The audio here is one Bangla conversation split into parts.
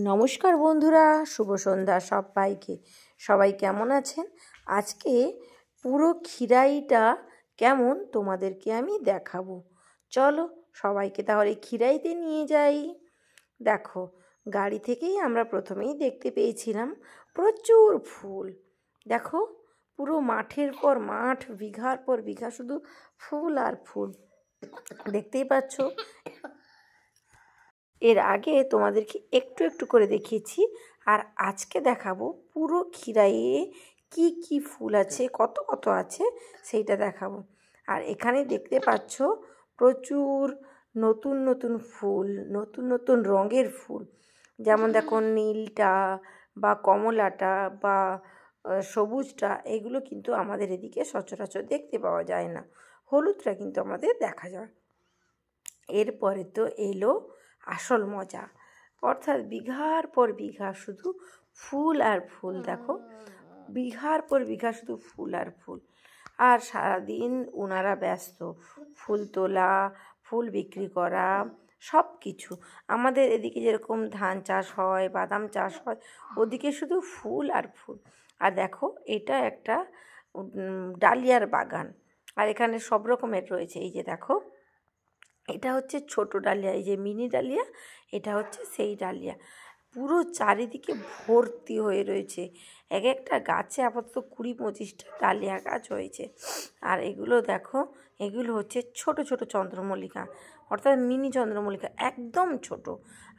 নমস্কার বন্ধুরা, শুভ সন্ধ্যা সবাইকে। সবাই কেমন আছেন? আজকে পুরো খিরাইটা কেমন তোমাদেরকে আমি দেখাবো। চলো সবাইকে তাহলে খিরাইতে নিয়ে যাই। দেখো, গাড়ি থেকেই আমরা প্রথমেই দেখতে পেয়েছিলাম প্রচুর ফুল। দেখো, পুরো মাঠের পর মাঠ, বিঘার পর বিঘা শুধু ফুল আর ফুল, দেখতেই পাচ্ছ। এর আগে তোমাদেরকে একটু একটু করে দেখিয়েছি, আর আজকে দেখাবো পুরো খিরাইয়ে কি কি ফুল আছে, কত কত আছে সেইটা দেখাবো। আর এখানে দেখতে পাচ্ছ প্রচুর নতুন নতুন ফুল, নতুন নতুন রঙের ফুল। যেমন দেখো, নীলটা বা কমলাটা বা সবুজটা, এগুলো কিন্তু আমাদের এদিকে সচরাচর দেখতে পাওয়া যায় না। হলুদটা কিন্তু আমাদের দেখা যায়। এরপরে তো এলো আসল মজা, অর্থাৎ বিঘার পর বিঘা শুধু ফুল আর ফুল। দেখো, বিঘার পর বিঘা শুধু ফুল আর ফুল। আর সারাদিন ওনারা ব্যস্ত, ফুল তোলা, ফুল বিক্রি করা, সব কিছু। আমাদের এদিকে যেরকম ধান চাষ হয়, বাদাম চাষ হয়, ওদিকে শুধু ফুল আর ফুল। আর দেখো, এটা একটা ডালিয়ার বাগান, আর এখানে সব রকমের রয়েছে। এই যে দেখো, এটা হচ্ছে ছোট ডালিয়া, এই যে মিনি ডালিয়া, এটা হচ্ছে সেই ডালিয়া। পুরো চারিদিকে ভর্তি হয়ে রয়েছে। এক একটা গাছে আপাতত 20-25টা ডালিয়া গাছ হয়েছে। আর এগুলো দেখো, এগুলো হচ্ছে ছোট ছোট চন্দ্রমল্লিকা, অর্থাৎ মিনি চন্দ্রমল্লিকা, একদম ছোট।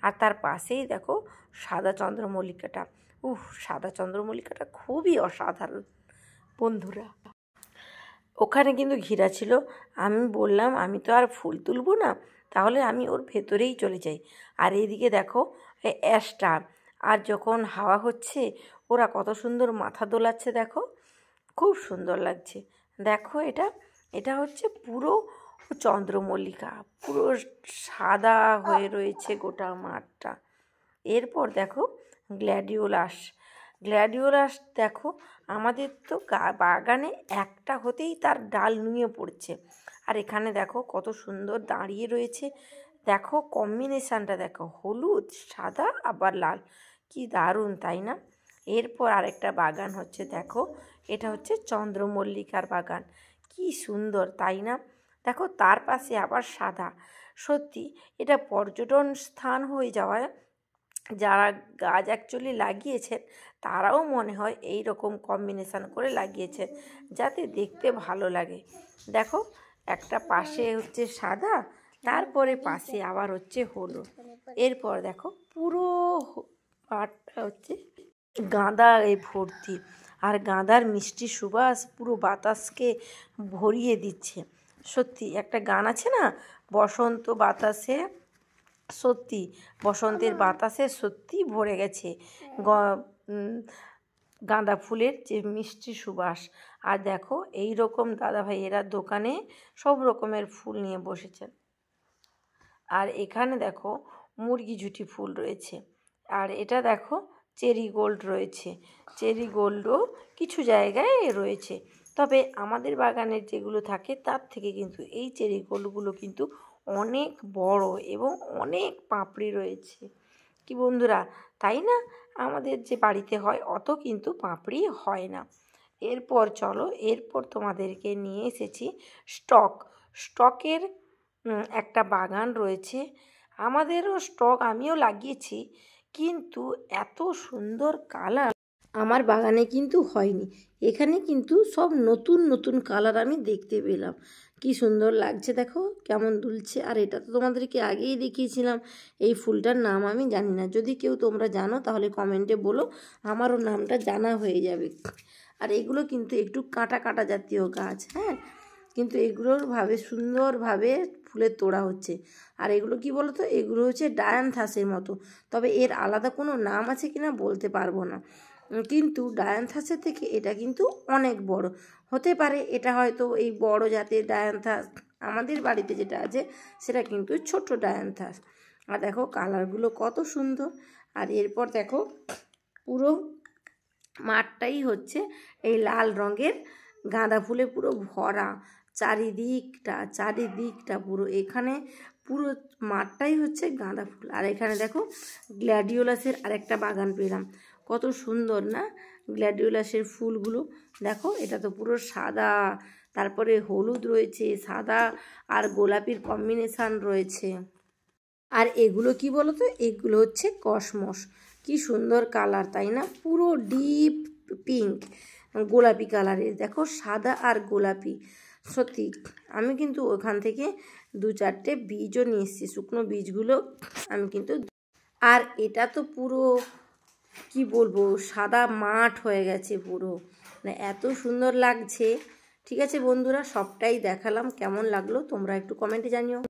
আর তার পাশেই দেখো সাদা চন্দ্রমল্লিকাটা। সাদা চন্দ্রমল্লিকাটা খুবই অসাধারণ বন্ধুরা। ওখানে কিন্তু ঘিরা ছিল। আমি বললাম আমি তো আর ফুল তুলবো না, তাহলে আমি ওর ভেতরেই চলে যাই। আর এইদিকে দেখো অ্যাশটা, আর যখন হাওয়া হচ্ছে ওরা কত সুন্দর মাথা দোলাচ্ছে, দেখো খুব সুন্দর লাগছে। দেখো, এটা হচ্ছে পুরো চন্দ্রমল্লিকা, পুরো সাদা হয়ে রয়েছে গোটা মাঠটা। এরপর দেখো গ্ল্যাডিওলাস দেখো, আমাদের তো বাগানে একটা হতেই তার ডাল নুয়ে পড়ছে। আর এখানে দেখো কত সুন্দর দাঁড়িয়ে রয়েছে। দেখো কম্বিনেশানটা দেখো, হলুদ, সাদা আবার লাল, কি দারুণ, তাই না? এরপর আরেকটা বাগান হচ্ছে, দেখো এটা হচ্ছে চন্দ্রমল্লিকার বাগান, কি সুন্দর, তাই না? দেখো তার পাশে আবার সাদা। সত্যি এটা পর্যটন স্থান হয়ে যাওয়ায় যারা গাছ অ্যাকচুয়ালি লাগিয়েছেন তারাও মনে হয় এই রকম কম্বিনেশান করে লাগিয়েছে, যাতে দেখতে ভালো লাগে। দেখো, একটা পাশে হচ্ছে সাদা, তারপরে পাশে আবার হচ্ছে হলুদ। এরপর দেখো পুরো মাঠটা হচ্ছে গাঁদায় ভর্তি, আর গাঁদার মিষ্টি সুবাস পুরো বাতাসকে ভরিয়ে দিচ্ছে। সত্যি একটা গান আছে না, বসন্ত বাতাসে, সত্যি বসন্তের বাতাসে সত্যি ভরে গেছে গাঁদা ফুলের যে মিষ্টি সুবাস। আর দেখো এই রকম দাদাভাইয়েরা দোকানে সব রকমের ফুল নিয়ে বসেছেন। আর এখানে দেখো মুরগি ঝুঁটি ফুল রয়েছে। আর এটা দেখো চেরি গোল্ড রয়েছে, চেরি গোল্ডও কিছু জায়গায় রয়েছে। তবে আমাদের বাগানের যেগুলো থাকে তার থেকে কিন্তু এই চেরি গোল্ডগুলো কিন্তু অনেক বড় এবং অনেক পাপড়ি রয়েছে, কি বন্ধুরা, তাই না? আমাদের যে বাড়িতে হয় অত কিন্তু পাপড়ি হয় না। এরপর চলো, এরপর তোমাদেরকে নিয়ে এসেছি স্টকের একটা বাগান রয়েছে। আমাদেরও স্টক আমিও লাগিয়েছি, কিন্তু এত সুন্দর কালার আমার বাগানে কিন্তু হয়নি। এখানে কিন্তু সব নতুন নতুন কালার আমি দেখতে পেলাম, কি সুন্দর লাগছে, দেখো কেমন দুলছে। আর এটা তো তোমাদেরকে আগেই দেখিয়েছিলাম। এই ফুলটার নাম আমি জানি না, যদি কেউ তোমরা জানো তাহলে কমেন্টে বলো, আমারও নামটা জানা হয়ে যাবে। আর এগুলো কিন্তু একটু কাঁটা কাঁটা জাতীয় গাছ, হ্যাঁ, কিন্তু এগুলোর সুন্দরভাবে ফুলের তোড়া হচ্ছে। আর এগুলো কি বলো তো, এগুলো হচ্ছে ডায়ান্থাসের মতো, তবে এর আলাদা কোনো নাম আছে কিনা বলতে পারবো না। কিন্তু ডায়ান্থাসের থেকে এটা কিন্তু অনেক বড় হতে পারে। এটা হয়তো এই বড় জাতের ডায়ান্থাস, আমাদের বাড়িতে যেটা আছে সেটা কিন্তু ছোট ডায়ান্থাস। আর দেখো কালারগুলো কত সুন্দর। আর এরপর দেখো পুরো মাঠটাই হচ্ছে এই লাল রঙের গাঁদা ফুলে পুরো ভরা, চারিদিকটা পুরো, এখানে পুরো মাঠটাই হচ্ছে গাঁদা ফুল। আর এখানে দেখো গ্ল্যাডিওলাসের আরেকটা বাগান পেলাম, কত সুন্দর না গ্ল্যাডিওলাসের ফুলগুলো। দেখো এটা তো পুরো সাদা, তারপরে হলুদ রয়েছে, সাদা আর গোলাপির কম্বিনেশান রয়েছে। আর এগুলো কি বলো তো, এগুলো হচ্ছে কসমস। কি সুন্দর কালার তাই না, পুরো ডিপ পিঙ্ক গোলাপি কালারের, দেখো সাদা আর গোলাপি। সত্যি আমি কিন্তু ওখান থেকে 2-4টে বীজও নিয়ে এসেছি, শুকনো বীজগুলো আমি কিন্তু। আর এটা তো পুরো কি বলবো, সাদা মাঠ হয়ে গেছে পুরো, মানে এত সুন্দর লাগছে। ঠিক আছে বন্ধুরা, সবটাই দেখালাম, কেমন লাগলো তোমরা একটু কমেন্টে জানিও।